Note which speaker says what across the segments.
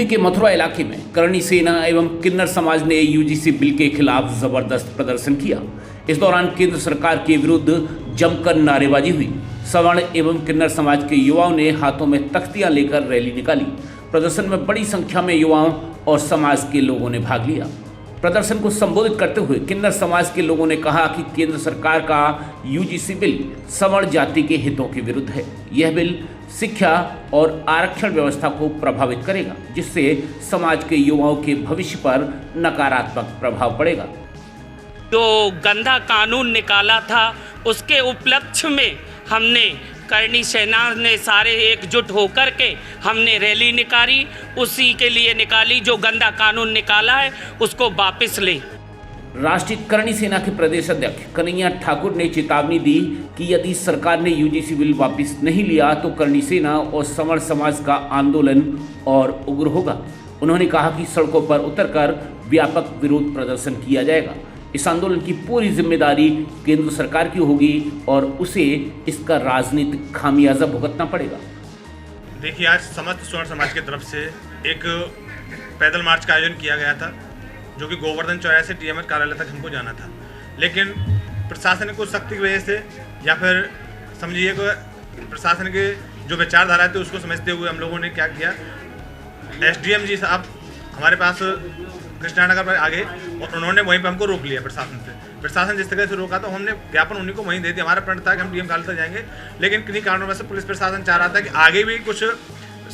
Speaker 1: UP के मथुरा इलाके में करणी सेना एवं किन्नर समाज ने यूजीसी बिल के खिलाफ जबरदस्त प्रदर्शन किया। इस दौरान केंद्र सरकार के विरुद्ध जमकर नारेबाजी हुई। सवर्ण एवं किन्नर समाज के युवाओं ने हाथों में तख्तियां लेकर रैली निकाली। प्रदर्शन में बड़ी संख्या में युवाओं और समाज के लोगों ने भाग लिया। प्रदर्शन को संबोधित करते हुए किन्नर समाज के लोगों ने कहा कि केंद्र सरकार का यूजीसी बिल सवर्ण जाति के हितों के विरुद्ध है। यह बिल शिक्षा और आरक्षण व्यवस्था को प्रभावित करेगा, जिससे समाज के युवाओं के भविष्य पर नकारात्मक प्रभाव पड़ेगा।
Speaker 2: जो गंदा कानून निकाला था उसके उपलक्ष्य में हमने करणी सेना ने सारे एकजुट होकर के हमने रैली निकाली, उसी के लिए निकाली जो गंदा कानून निकाला है उसको वापस ले।
Speaker 1: राष्ट्रीय करणी सेना के प्रदेश अध्यक्ष कन्हैया ठाकुर ने चेतावनी दी कि यदि सरकार ने यूजीसी बिल वापस नहीं लिया तो करणी सेना और सवर्ण समाज का आंदोलन और उग्र होगा। उन्होंने कहा कि सड़कों पर उतरकर व्यापक विरोध प्रदर्शन किया जाएगा। इस आंदोलन की पूरी जिम्मेदारी केंद्र सरकार की होगी और उसे इसका राजनीतिक खामियाजा भुगतना पड़ेगा।
Speaker 3: देखिए, आज समस्त स्वर्ण समाज की तरफ से एक पैदल मार्च का आयोजन किया गया था, जो कि गोवर्धन चौराहे से टीएमएच कार्यालय तक हमको जाना था। लेकिन प्रशासन ने कुछ सख्ती की वजह से या फिर समझिए कि प्रशासन के जो विचारधारा थी उसको समझते हुए हम लोगों ने क्या किया, एसडीएम जी साहब हमारे पास कृष्णानगर पर आ गए और उन्होंने वहीं पर हमको रोक लिया। प्रशासन जिस तरह से रोका तो हमने ज्ञापन उन्हीं को वहीं दे दिया। हमारा प्रण था कि हम डीएम कार्यालय तक जाएंगे, लेकिन किन्हीं कारणों में से पुलिस प्रशासन चाह रहा था कि आगे भी कुछ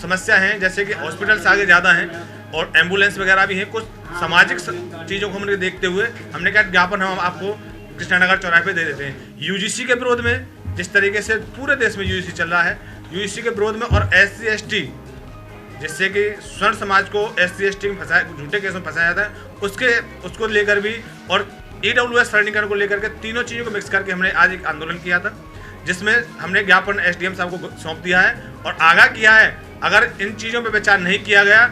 Speaker 3: समस्या हैं, जैसे कि हॉस्पिटल से आगे ज़्यादा हैं और एम्बुलेंस वगैरह भी हैं। कुछ सामाजिक चीज़ों को हमने देखते हुए हमने कहा ज्ञापन हम आपको कृष्णानगर चौराहे पे दे देते हैं। यूजीसी के विरोध में जिस तरीके से पूरे देश में यूजीसी चल रहा है, यूजीसी के विरोध में और SC/ST जिससे कि स्वर्ण समाज को SC/ST में फंसाया, झूठे केस में फंसाया जाता है, उसको लेकर भी और EWS सरलीकरण को लेकर के तीनों चीज़ों को मिक्स करके हमने आज एक आंदोलन किया था, जिसमें हमने ज्ञापन SDM साहब को सौंप दिया है और आगाह किया है अगर इन चीज़ों पर विचार नहीं किया गया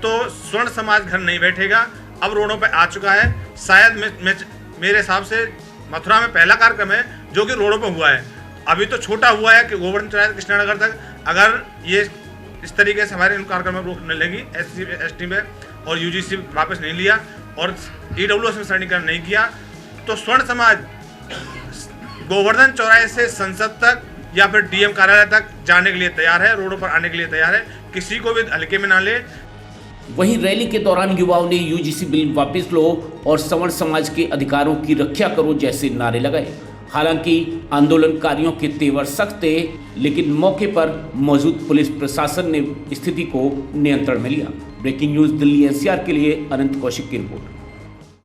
Speaker 3: तो स्वर्ण समाज घर नहीं बैठेगा। अब रोडों पर आ चुका है। शायद मेरे हिसाब से मथुरा में पहला कार्यक्रम है जो कि रोडों पर हुआ है। अभी तो छोटा हुआ है कि गोवर्धन चौराहे कृष्णानगर तक अगर ये इस तरीके से हमारे इन कार्यक्रम में रोक नहीं लगी, SC/ST में और यूजीसी वापस नहीं लिया और EWS में सरलीकरण नहीं किया, तो स्वर्ण समाज गोवर्धन चौराहे से संसद तक या फिर डीएम कार्यालय तक जाने के लिए तैयार है, रोडों पर आने के लिए तैयार है, किसी को भी हल्के में ना ले।
Speaker 1: वहीं रैली के दौरान युवाओं ने यूजीसी बिल वापस लो और सवर्ण समाज के अधिकारों की रक्षा करो जैसे नारे लगाए। हालांकि आंदोलनकारियों के तेवर सख्त थे, लेकिन मौके पर मौजूद पुलिस प्रशासन ने स्थिति को नियंत्रण में लिया। ब्रेकिंग न्यूज दिल्ली NCR के लिए अनंत कौशिक की रिपोर्ट।